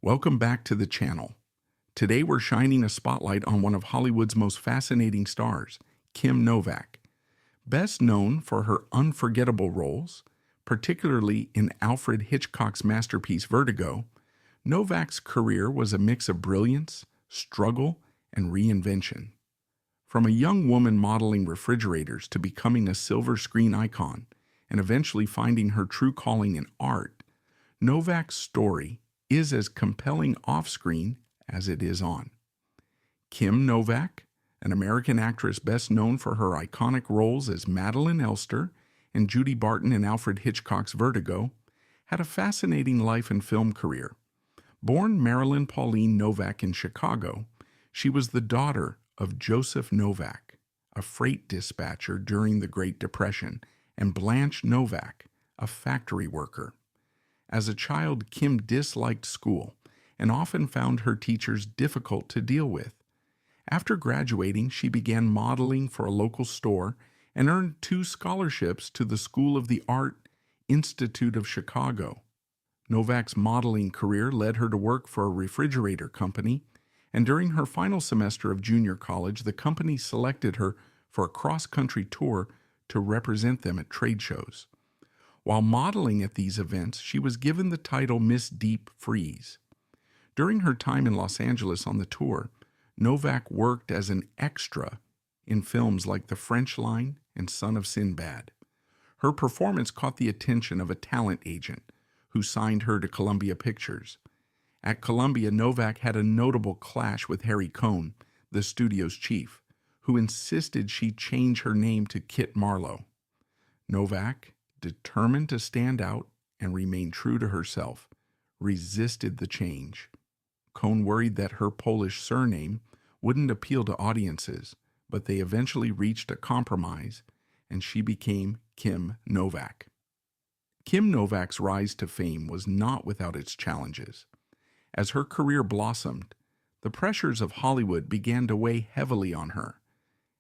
Welcome back to the channel. Today we're shining a spotlight on one of Hollywood's most fascinating stars, Kim Novak. Best known for her unforgettable roles, particularly in Alfred Hitchcock's masterpiece Vertigo, Novak's career was a mix of brilliance, struggle, and reinvention. From a young woman modeling refrigerators to becoming a silver screen icon and eventually finding her true calling in art, Novak's story is as compelling off-screen as it is on. Kim Novak, an American actress best known for her iconic roles as Madeline Elster and Judy Barton in Alfred Hitchcock's Vertigo, had a fascinating life and film career. Born Marilyn Pauline Novak in Chicago, she was the daughter of Joseph Novak, a freight dispatcher during the Great Depression, and Blanche Novak, a factory worker. As a child, Kim disliked school and often found her teachers difficult to deal with. After graduating, she began modeling for a local store and earned 2 scholarships to the School of the Art Institute of Chicago. Novak's modeling career led her to work for a refrigerator company, and during her final semester of junior college, the company selected her for a cross-country tour to represent them at trade shows. While modeling at these events, she was given the title Miss Deep Freeze. During her time in Los Angeles on the tour, Novak worked as an extra in films like The French Line and Son of Sinbad. Her performance caught the attention of a talent agent who signed her to Columbia Pictures. At Columbia, Novak had a notable clash with Harry Cohn, the studio's chief, who insisted she change her name to Kit Marlowe. Novak, determined to stand out and remain true to herself, resisted the change. Cohn worried that her Polish surname wouldn't appeal to audiences, but they eventually reached a compromise, and she became Kim Novak. Kim Novak's rise to fame was not without its challenges. As her career blossomed, the pressures of Hollywood began to weigh heavily on her.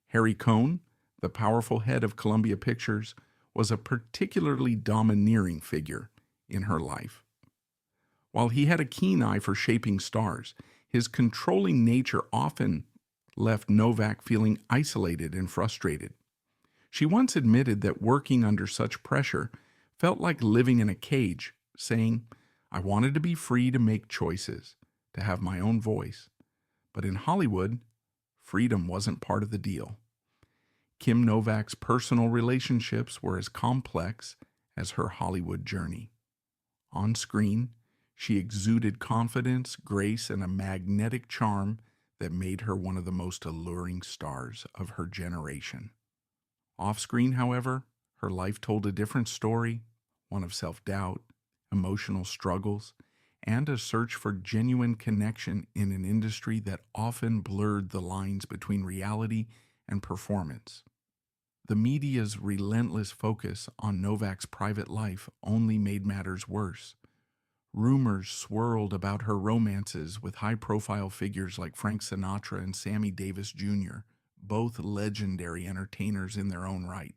Harry Cohn, the powerful head of Columbia Pictures, was a particularly domineering figure in her life. While he had a keen eye for shaping stars, his controlling nature often left Novak feeling isolated and frustrated. She once admitted that working under such pressure felt like living in a cage, saying, "I wanted to be free to make choices, to have my own voice. But in Hollywood, freedom wasn't part of the deal." Kim Novak's personal relationships were as complex as her Hollywood journey. On screen, she exuded confidence, grace, and a magnetic charm that made her one of the most alluring stars of her generation. Off-screen, however, her life told a different story, one of self-doubt, emotional struggles, and a search for genuine connection in an industry that often blurred the lines between reality and performance. The media's relentless focus on Novak's private life only made matters worse. Rumors swirled about her romances with high-profile figures like Frank Sinatra and Sammy Davis Jr., both legendary entertainers in their own right.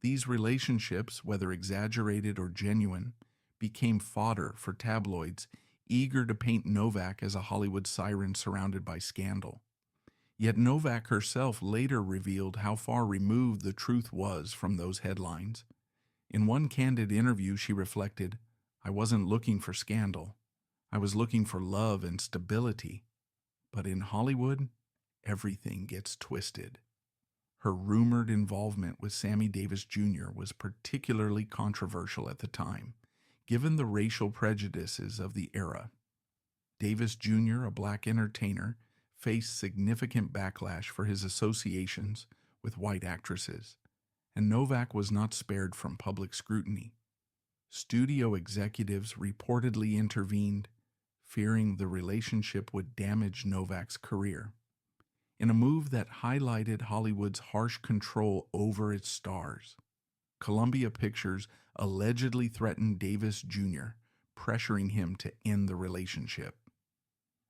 These relationships, whether exaggerated or genuine, became fodder for tabloids eager to paint Novak as a Hollywood siren surrounded by scandal. Yet Novak herself later revealed how far removed the truth was from those headlines. In one candid interview, she reflected, "I wasn't looking for scandal. I was looking for love and stability. But in Hollywood, everything gets twisted." Her rumored involvement with Sammy Davis Jr. was particularly controversial at the time, given the racial prejudices of the era. Davis Jr., a black entertainer, faced significant backlash for his associations with white actresses, and Novak was not spared from public scrutiny. Studio executives reportedly intervened, fearing the relationship would damage Novak's career. In a move that highlighted Hollywood's harsh control over its stars, Columbia Pictures allegedly threatened Davis Jr., pressuring him to end the relationship.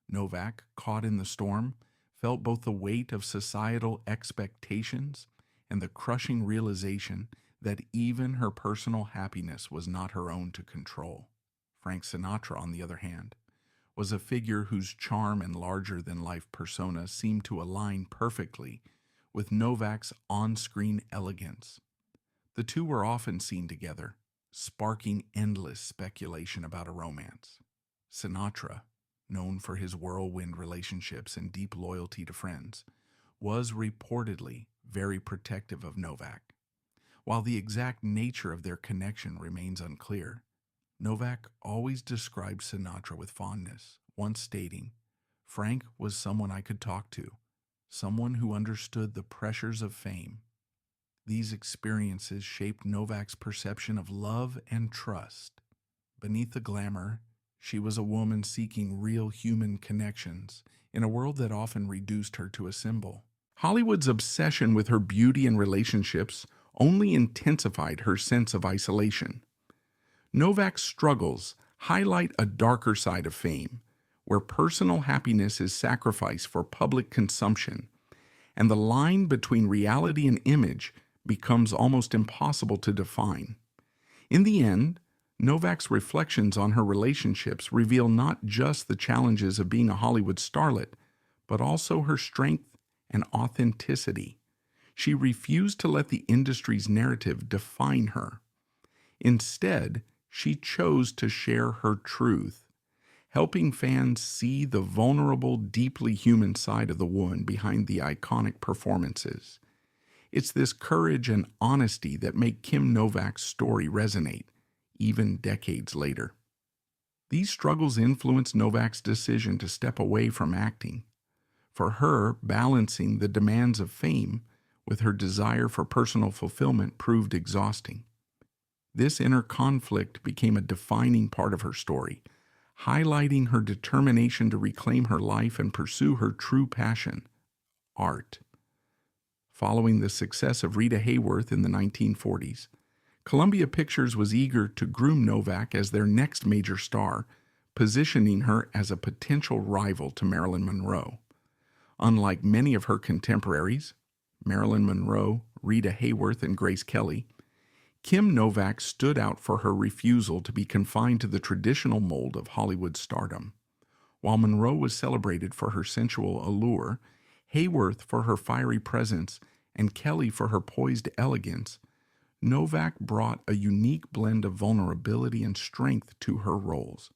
Novak, caught in the storm, felt both the weight of societal expectations and the crushing realization that even her personal happiness was not her own to control. Frank Sinatra, on the other hand, was a figure whose charm and larger-than-life persona seemed to align perfectly with Novak's on-screen elegance. The two were often seen together, sparking endless speculation about a romance. Sinatra, known for his whirlwind relationships and deep loyalty to friends, was reportedly very protective of Novak. While the exact nature of their connection remains unclear, Novak always described Sinatra with fondness, once stating, "Frank was someone I could talk to, someone who understood the pressures of fame." These experiences shaped Novak's perception of love and trust. Beneath the glamour, she was a woman seeking real human connections in a world that often reduced her to a symbol. Hollywood's obsession with her beauty and relationships only intensified her sense of isolation. Novak's struggles highlight a darker side of fame, where personal happiness is sacrificed for public consumption, and the line between reality and image becomes almost impossible to define. In the end, Novak's reflections on her relationships reveal not just the challenges of being a Hollywood starlet, but also her strength and authenticity. She refused to let the industry's narrative define her. Instead, she chose to share her truth, helping fans see the vulnerable, deeply human side of the woman behind the iconic performances. It's this courage and honesty that make Kim Novak's story resonate, even decades later. These struggles influenced Novak's decision to step away from acting. For her, balancing the demands of fame with her desire for personal fulfillment proved exhausting. This inner conflict became a defining part of her story, highlighting her determination to reclaim her life and pursue her true passion, art. Following the success of Rita Hayworth in the 1940s, Columbia Pictures was eager to groom Novak as their next major star, positioning her as a potential rival to Marilyn Monroe. Unlike many of her contemporaries, Marilyn Monroe, Rita Hayworth, and Grace Kelly, Kim Novak stood out for her refusal to be confined to the traditional mold of Hollywood stardom. While Monroe was celebrated for her sensual allure, Hayworth for her fiery presence, and Kelly for her poised elegance, Novak brought a unique blend of vulnerability and strength to her roles.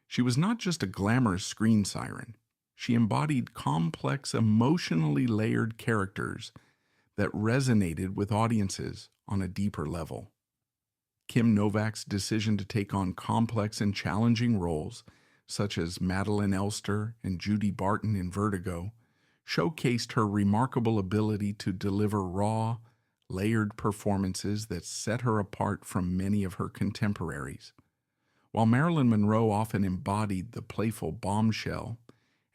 She was not just a glamorous screen siren. She embodied complex, emotionally layered characters that resonated with audiences on a deeper level. Kim Novak's decision to take on complex and challenging roles, such as Madeline Elster and Judy Barton in Vertigo, showcased her remarkable ability to deliver raw, layered performances that set her apart from many of her contemporaries. While Marilyn Monroe often embodied the playful bombshell,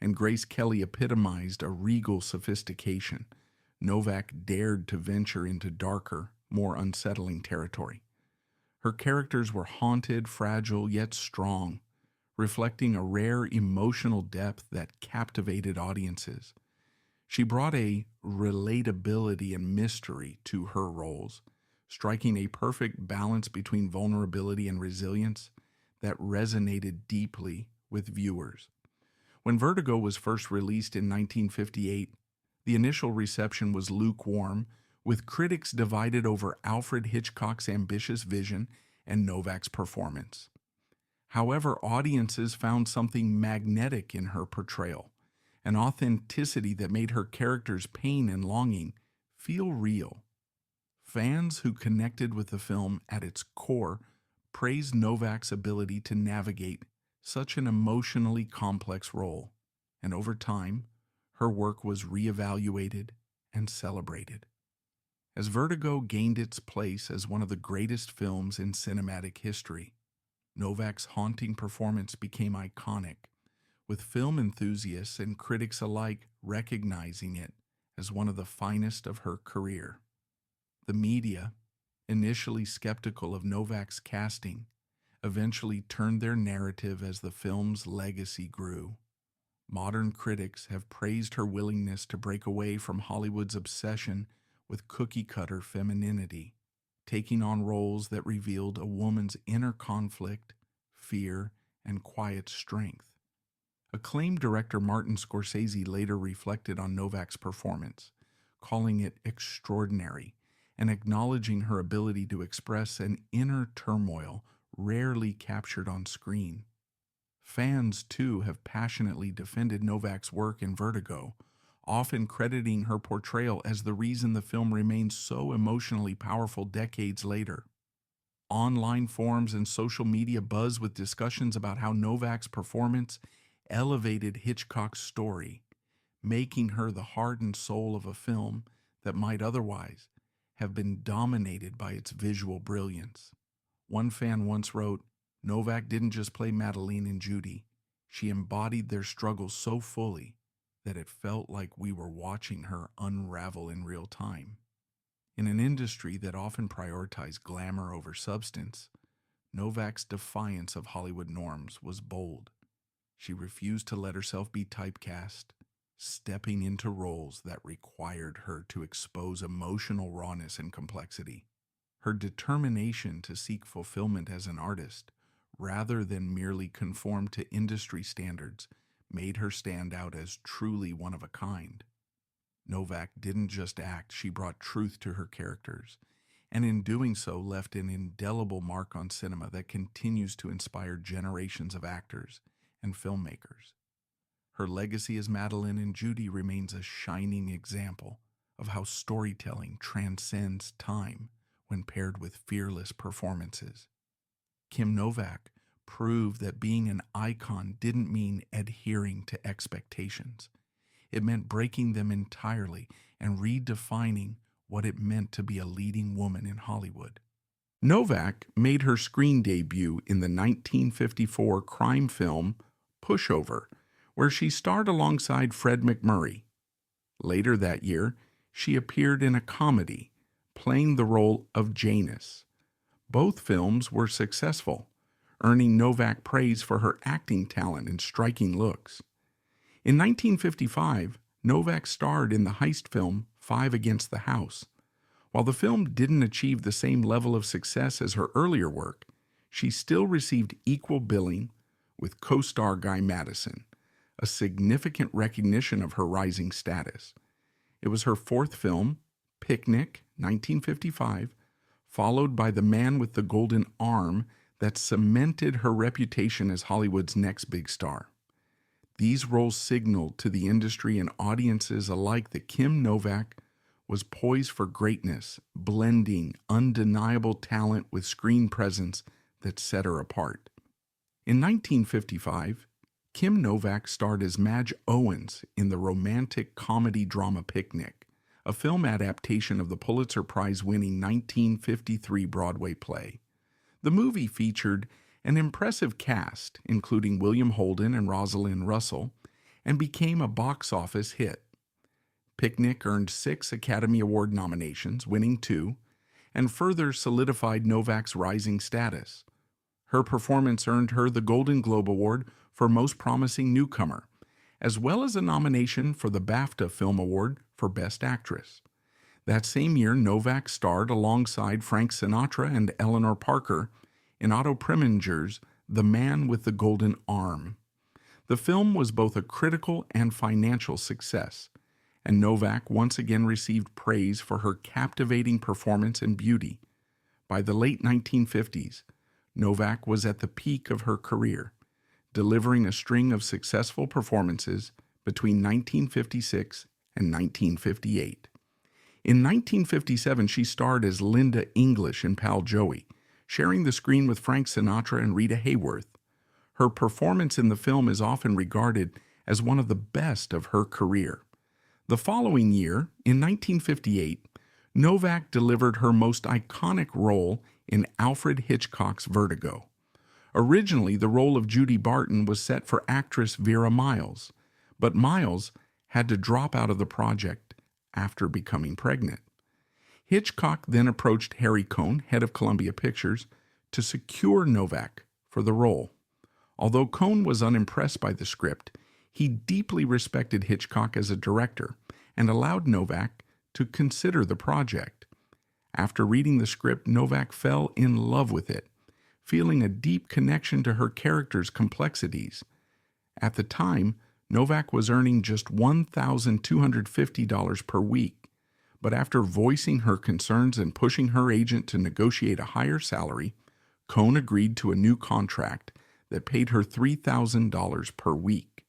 and Grace Kelly epitomized a regal sophistication, Novak dared to venture into darker, more unsettling territory. Her characters were haunted, fragile, yet strong, reflecting a rare emotional depth that captivated audiences. She brought a relatability and mystery to her roles, striking a perfect balance between vulnerability and resilience that resonated deeply with viewers. When Vertigo was first released in 1958, the initial reception was lukewarm, with critics divided over Alfred Hitchcock's ambitious vision and Novak's performance. However, audiences found something magnetic in her portrayal, an authenticity that made her character's pain and longing feel real. Fans who connected with the film at its core praised Novak's ability to navigate such an emotionally complex role, and over time, her work was reevaluated and celebrated. As Vertigo gained its place as one of the greatest films in cinematic history, Novak's haunting performance became iconic, with film enthusiasts and critics alike recognizing it as one of the finest of her career. The media, initially skeptical of Novak's casting, eventually turned their narrative as the film's legacy grew. Modern critics have praised her willingness to break away from Hollywood's obsession with cookie-cutter femininity, taking on roles that revealed a woman's inner conflict, fear, and quiet strength. Acclaimed director Martin Scorsese later reflected on Novak's performance, calling it extraordinary and acknowledging her ability to express an inner turmoil rarely captured on screen. Fans, too, have passionately defended Novak's work in Vertigo, often crediting her portrayal as the reason the film remains so emotionally powerful decades later. Online forums and social media buzz with discussions about how Novak's performance elevated Hitchcock's story, making her the heart and soul of a film that might otherwise have been dominated by its visual brilliance. One fan once wrote, "Novak didn't just play Madeleine and Judy. She embodied their struggles so fully that it felt like we were watching her unravel in real time." In an industry that often prioritized glamour over substance, Novak's defiance of Hollywood norms was bold. She refused to let herself be typecast, stepping into roles that required her to expose emotional rawness and complexity. Her determination to seek fulfillment as an artist, rather than merely conform to industry standards, made her stand out as truly one of a kind. Novak didn't just act, she brought truth to her characters, and in doing so left an indelible mark on cinema that continues to inspire generations of actors and filmmakers. Her legacy as Madeleine and Judy remains a shining example of how storytelling transcends time when paired with fearless performances. Kim Novak proved that being an icon didn't mean adhering to expectations. It meant breaking them entirely and redefining what it meant to be a leading woman in Hollywood. Novak made her screen debut in the 1954 crime film Pushover, where she starred alongside Fred MacMurray. Later that year, she appeared in a comedy, playing the role of Janus. Both films were successful, earning Novak praise for her acting talent and striking looks. In 1955, Novak starred in the heist film Five Against the House. While the film didn't achieve the same level of success as her earlier work, she still received equal billing with co-star Guy Madison, a significant recognition of her rising status. It was her fourth film, Picnic, 1955, followed by The Man with the Golden Arm, that cemented her reputation as Hollywood's next big star. These roles signaled to the industry and audiences alike that Kim Novak was poised for greatness, blending undeniable talent with screen presence that set her apart. In 1955, Kim Novak starred as Madge Owens in the romantic comedy drama Picnic, a film adaptation of the Pulitzer Prize-winning 1953 Broadway play. The movie featured an impressive cast, including William Holden and Rosalind Russell, and became a box office hit. Picnic earned 6 Academy Award nominations, winning 2, and further solidified Novak's rising status. Her performance earned her the Golden Globe Award for Most Promising Newcomer, as well as a nomination for the BAFTA Film Award for Best Actress. That same year, Novak starred alongside Frank Sinatra and Eleanor Parker in Otto Preminger's The Man with the Golden Arm. The film was both a critical and financial success, and Novak once again received praise for her captivating performance and beauty. By the late 1950s, Novak was at the peak of her career, delivering a string of successful performances between 1956 and 1958. In 1957, she starred as Linda English in Pal Joey, sharing the screen with Frank Sinatra and Rita Hayworth. Her performance in the film is often regarded as one of the best of her career. The following year, in 1958, Novak delivered her most iconic role in Alfred Hitchcock's Vertigo. Originally, the role of Judy Barton was set for actress Vera Miles, but Miles had to drop out of the project after becoming pregnant. Hitchcock then approached Harry Cohn, head of Columbia Pictures, to secure Novak for the role. Although Cohn was unimpressed by the script, he deeply respected Hitchcock as a director and allowed Novak to consider the project. After reading the script, Novak fell in love with it, feeling a deep connection to her character's complexities. At the time, Novak was earning just $1,250 per week, but after voicing her concerns and pushing her agent to negotiate a higher salary, Cohn agreed to a new contract that paid her $3,000 per week.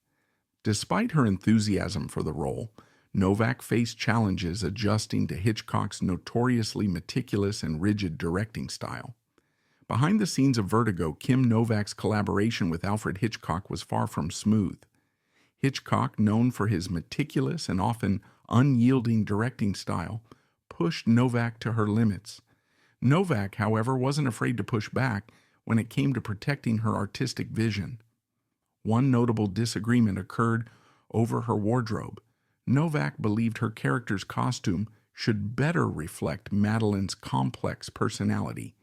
Despite her enthusiasm for the role, Novak faced challenges adjusting to Hitchcock's notoriously meticulous and rigid directing style. Behind the scenes of Vertigo, Kim Novak's collaboration with Alfred Hitchcock was far from smooth. Hitchcock, known for his meticulous and often unyielding directing style, pushed Novak to her limits. Novak, however, wasn't afraid to push back when it came to protecting her artistic vision. One notable disagreement occurred over her wardrobe. Novak believed her character's costume should better reflect Madeleine's complex personality,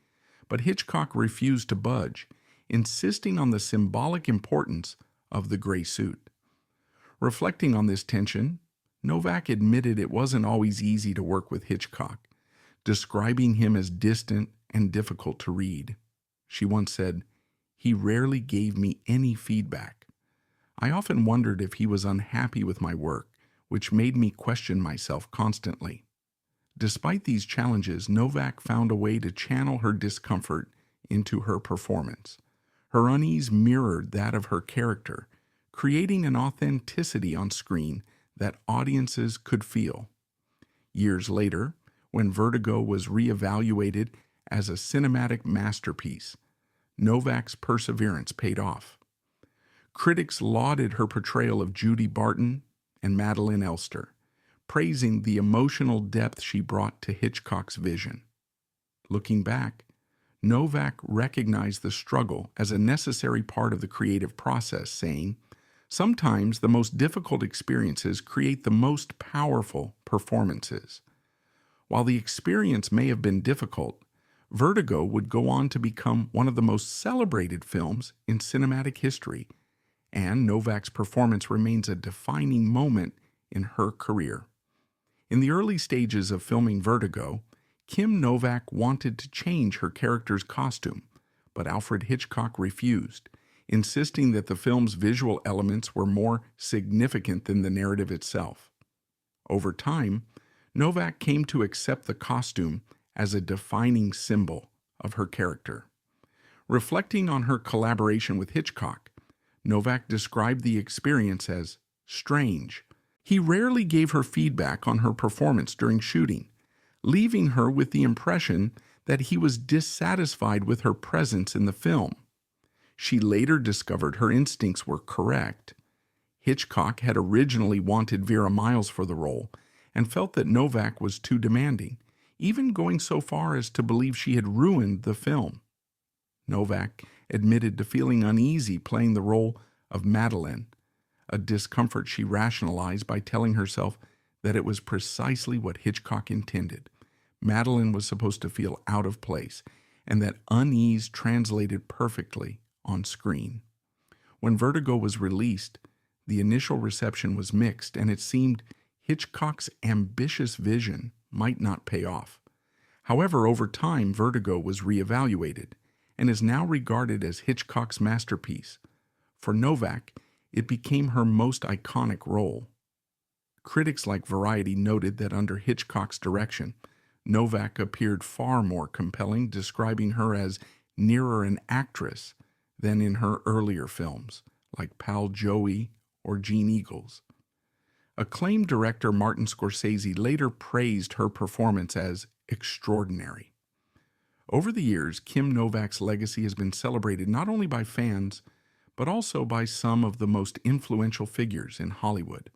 but Hitchcock refused to budge, insisting on the symbolic importance of the gray suit. Reflecting on this tension, Novak admitted it wasn't always easy to work with Hitchcock, describing him as distant and difficult to read. She once said, "He rarely gave me any feedback. I often wondered if he was unhappy with my work, which made me question myself constantly." Despite these challenges, Novak found a way to channel her discomfort into her performance. Her unease mirrored that of her character, creating an authenticity on screen that audiences could feel. Years later, when Vertigo was reevaluated as a cinematic masterpiece, Novak's perseverance paid off. Critics lauded her portrayal of Judy Barton and Madeleine Elster, praising the emotional depth she brought to Hitchcock's vision. Looking back, Novak recognized the struggle as a necessary part of the creative process, saying, "Sometimes the most difficult experiences create the most powerful performances." While the experience may have been difficult, Vertigo would go on to become one of the most celebrated films in cinematic history, and Novak's performance remains a defining moment in her career. In the early stages of filming Vertigo, Kim Novak wanted to change her character's costume, but Alfred Hitchcock refused, insisting that the film's visual elements were more significant than the narrative itself. Over time, Novak came to accept the costume as a defining symbol of her character. Reflecting on her collaboration with Hitchcock, Novak described the experience as strange. He rarely gave her feedback on her performance during shooting, leaving her with the impression that he was dissatisfied with her presence in the film. She later discovered her instincts were correct. Hitchcock had originally wanted Vera Miles for the role and felt that Novak was too demanding, even going so far as to believe she had ruined the film. Novak admitted to feeling uneasy playing the role of Madeleine, a discomfort she rationalized by telling herself that it was precisely what Hitchcock intended. Madeleine was supposed to feel out of place, and that unease translated perfectly on screen. When Vertigo was released, the initial reception was mixed, and it seemed Hitchcock's ambitious vision might not pay off. However, over time, Vertigo was reevaluated and is now regarded as Hitchcock's masterpiece. For Novak, it became her most iconic role. Critics like Variety noted that under Hitchcock's direction, Novak appeared far more compelling, describing her as nearer an actress than in her earlier films, like Pal Joey or Gene Eagles. Acclaimed director Martin Scorsese later praised her performance as extraordinary. Over the years, Kim Novak's legacy has been celebrated not only by fans, but also by some of the most influential figures in Hollywood.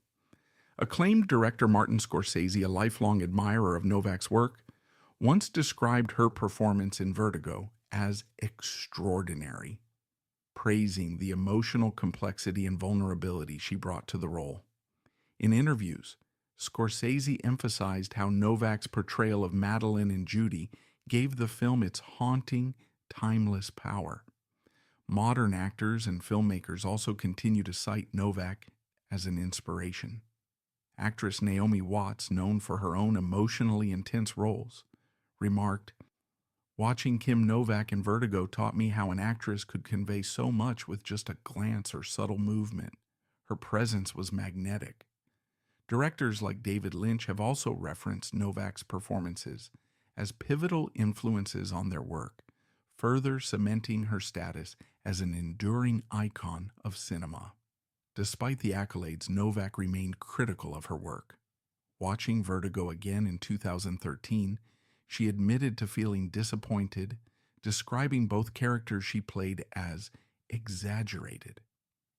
Acclaimed director Martin Scorsese, a lifelong admirer of Novak's work, once described her performance in Vertigo as extraordinary, praising the emotional complexity and vulnerability she brought to the role. In interviews, Scorsese emphasized how Novak's portrayal of Madeleine and Judy gave the film its haunting, timeless power. Modern actors and filmmakers also continue to cite Novak as an inspiration. Actress Naomi Watts, known for her own emotionally intense roles, remarked, Watching Kim Novak in Vertigo taught me how an actress could convey so much with just a glance or subtle movement. Her presence was magnetic. Directors like David Lynch have also referenced Novak's performances as pivotal influences on their work, further cementing her status as an enduring icon of cinema. Despite the accolades, Novak remained critical of her work. Watching Vertigo again in 2013, she admitted to feeling disappointed, describing both characters she played as exaggerated.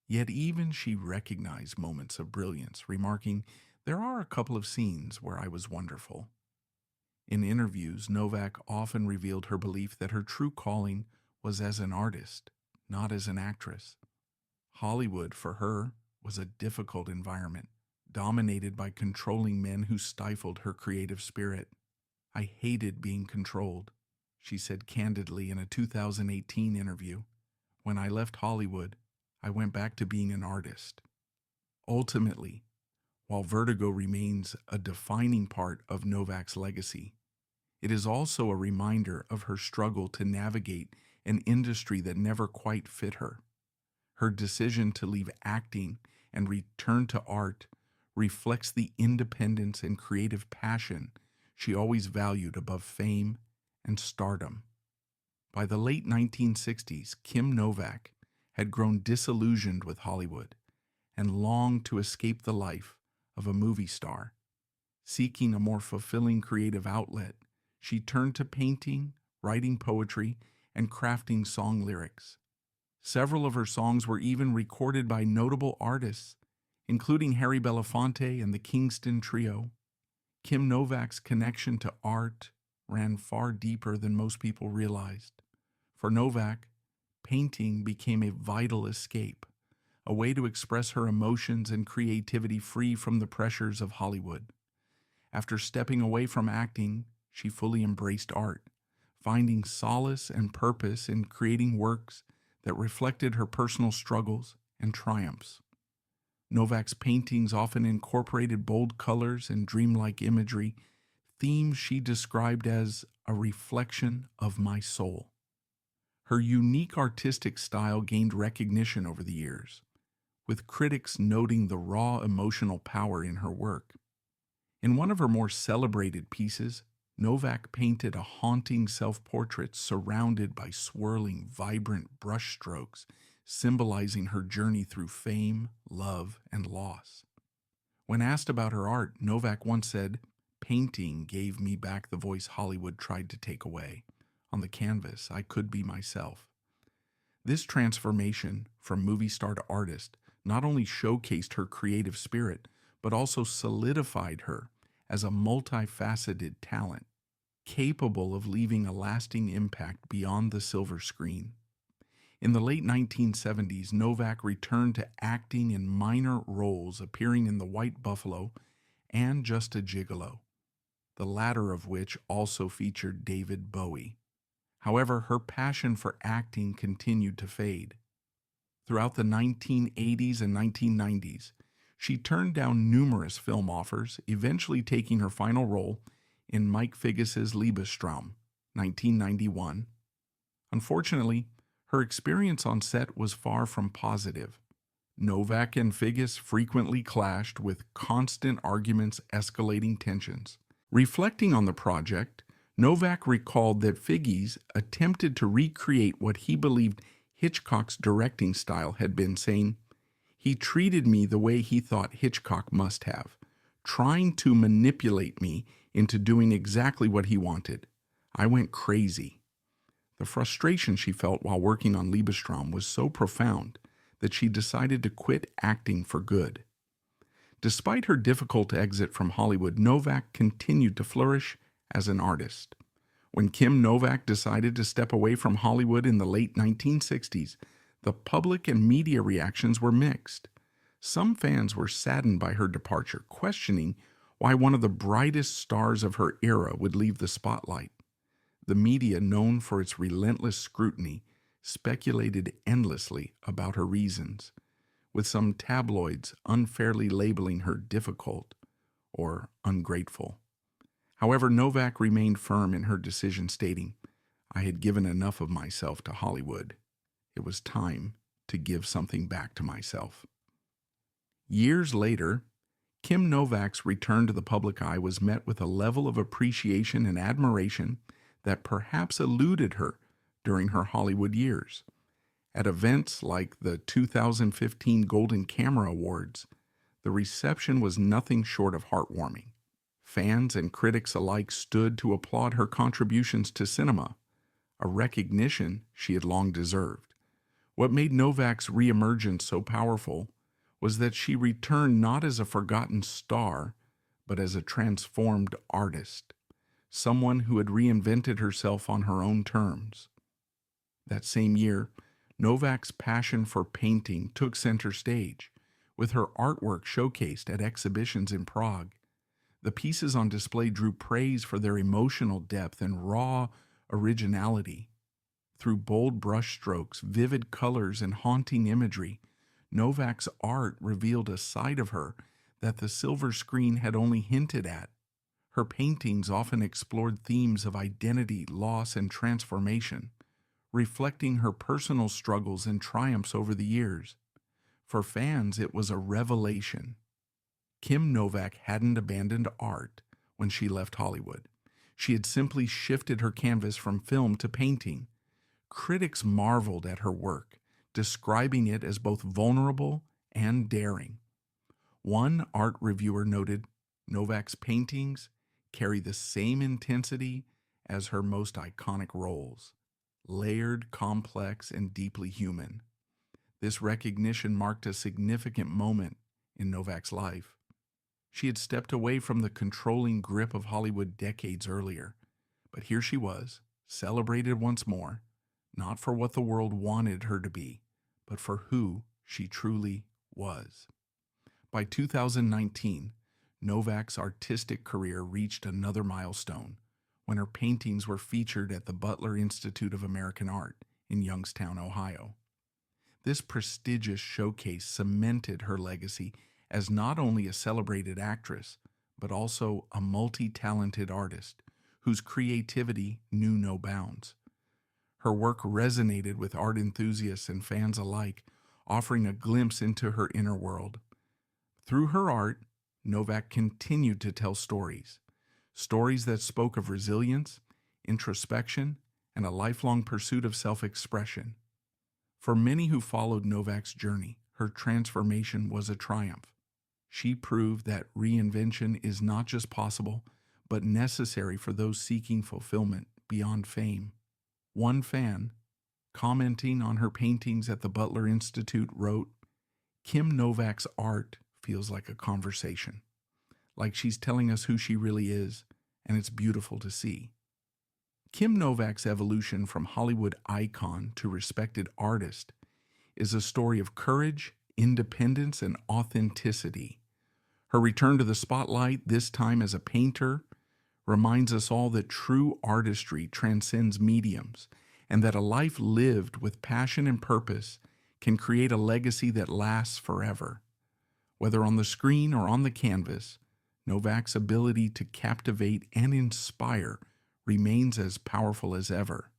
Yet even she recognized moments of brilliance, remarking, "There are a couple of scenes where I was wonderful." In interviews, Novak often revealed her belief that her true calling was as an artist, not as an actress. Hollywood, for her, was a difficult environment, dominated by controlling men who stifled her creative spirit. "I hated being controlled," she said candidly in a 2018 interview. "When I left Hollywood, I went back to being an artist." Ultimately, while Vertigo remains a defining part of Novak's legacy, it is also a reminder of her struggle to navigate an industry that never quite fit her. Her decision to leave acting and return to art reflects the independence and creative passion she always valued above fame and stardom. By the late 1960s, Kim Novak had grown disillusioned with Hollywood and longed to escape the life of a movie star. Seeking a more fulfilling creative outlet, she turned to painting, writing poetry, and crafting song lyrics. Several of her songs were even recorded by notable artists, including Harry Belafonte and the Kingston Trio. Kim Novak's connection to art ran far deeper than most people realized. For Novak, painting became a vital escape, a way to express her emotions and creativity free from the pressures of Hollywood. After stepping away from acting, she fully embraced art, finding solace and purpose in creating works that reflected her personal struggles and triumphs. Novak's paintings often incorporated bold colors and dreamlike imagery, themes she described as a reflection of my soul. Her unique artistic style gained recognition over the years, with critics noting the raw emotional power in her work. In one of her more celebrated pieces, Novak painted a haunting self-portrait surrounded by swirling, vibrant brushstrokes, symbolizing her journey through fame, love, and loss. When asked about her art, Novak once said, "Painting gave me back the voice Hollywood tried to take away. On the canvas, I could be myself." This transformation from movie star to artist not only showcased her creative spirit, but also solidified her as a multifaceted talent, capable of leaving a lasting impact beyond the silver screen. In the late 1970s, Novak returned to acting in minor roles, appearing in The White Buffalo and Just a Gigolo, the latter of which also featured David Bowie. However, her passion for acting continued to fade. Throughout the 1980s and 1990s, she turned down numerous film offers, eventually taking her final role in Mike Figgis's Liebestraum, 1991. Unfortunately, her experience on set was far from positive. Novak and Figgis frequently clashed, with constant arguments escalating tensions. Reflecting on the project, Novak recalled that Figgis attempted to recreate what he believed Hitchcock's directing style had been, saying, "He treated me the way he thought Hitchcock must have, trying to manipulate me into doing exactly what he wanted. I went crazy." The frustration she felt while working on Liebestraum was so profound that she decided to quit acting for good. Despite her difficult exit from Hollywood, Novak continued to flourish as an artist. When Kim Novak decided to step away from Hollywood in the late 1960s, the public and media reactions were mixed. Some fans were saddened by her departure, questioning why one of the brightest stars of her era would leave the spotlight. The media, known for its relentless scrutiny, speculated endlessly about her reasons, with some tabloids unfairly labeling her difficult or ungrateful. However, Novak remained firm in her decision, stating, I had given enough of myself to Hollywood. It was time to give something back to myself. Years later, Kim Novak's return to the public eye was met with a level of appreciation and admiration that perhaps eluded her during her Hollywood years. At events like the 2015 Golden Camera Awards, the reception was nothing short of heartwarming. Fans and critics alike stood to applaud her contributions to cinema, a recognition she had long deserved. What made Novak's reemergence so powerful was that she returned not as a forgotten star, but as a transformed artist, someone who had reinvented herself on her own terms. That same year, Novak's passion for painting took center stage, with her artwork showcased at exhibitions in Prague. The pieces on display drew praise for their emotional depth and raw originality. Through bold brushstrokes, vivid colors, and haunting imagery, Novak's art revealed a side of her that the silver screen had only hinted at. Her paintings often explored themes of identity, loss, and transformation, reflecting her personal struggles and triumphs over the years. For fans, it was a revelation. Kim Novak hadn't abandoned art when she left Hollywood. She had simply shifted her canvas from film to painting. Critics marveled at her work, describing it as both vulnerable and daring. One art reviewer noted, Novak's paintings carry the same intensity as her most iconic roles, layered, complex, and deeply human. This recognition marked a significant moment in Novak's life. She had stepped away from the controlling grip of Hollywood decades earlier, but here she was, celebrated once more, not for what the world wanted her to be, but for who she truly was. By 2019, Novak's artistic career reached another milestone when her paintings were featured at the Butler Institute of American Art in Youngstown, Ohio. This prestigious showcase cemented her legacy as not only a celebrated actress, but also a multi-talented artist whose creativity knew no bounds. Her work resonated with art enthusiasts and fans alike, offering a glimpse into her inner world. Through her art, Novak continued to tell stories that spoke of resilience, introspection, and a lifelong pursuit of self-expression. For many who followed Novak's journey, her transformation was a triumph. She proved that reinvention is not just possible, but necessary for those seeking fulfillment beyond fame. One fan, commenting on her paintings at the Butler Institute, wrote, "Kim Novak's art feels like a conversation, like she's telling us who she really is, and it's beautiful to see." Kim Novak's evolution from Hollywood icon to respected artist is a story of courage, independence, and authenticity. Her return to the spotlight, this time as a painter, reminds us all that true artistry transcends mediums, and that a life lived with passion and purpose can create a legacy that lasts forever. Whether on the screen or on the canvas, Novak's ability to captivate and inspire remains as powerful as ever.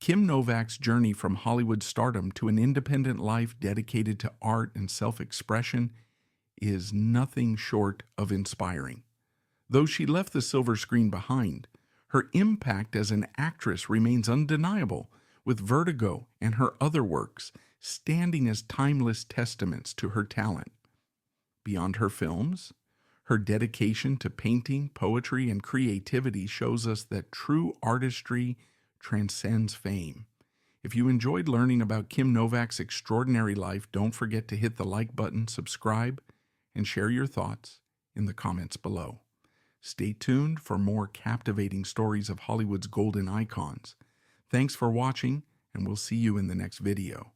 Kim Novak's journey from Hollywood stardom to an independent life dedicated to art and self-expression is nothing short of inspiring. Though she left the silver screen behind, her impact as an actress remains undeniable, with Vertigo and her other works standing as timeless testaments to her talent. Beyond her films, her dedication to painting, poetry, and creativity shows us that true artistry transcends fame. If you enjoyed learning about Kim Novak's extraordinary life, don't forget to hit the like button, subscribe, and share your thoughts in the comments below. Stay tuned for more captivating stories of Hollywood's golden icons. Thanks for watching, and we'll see you in the next video.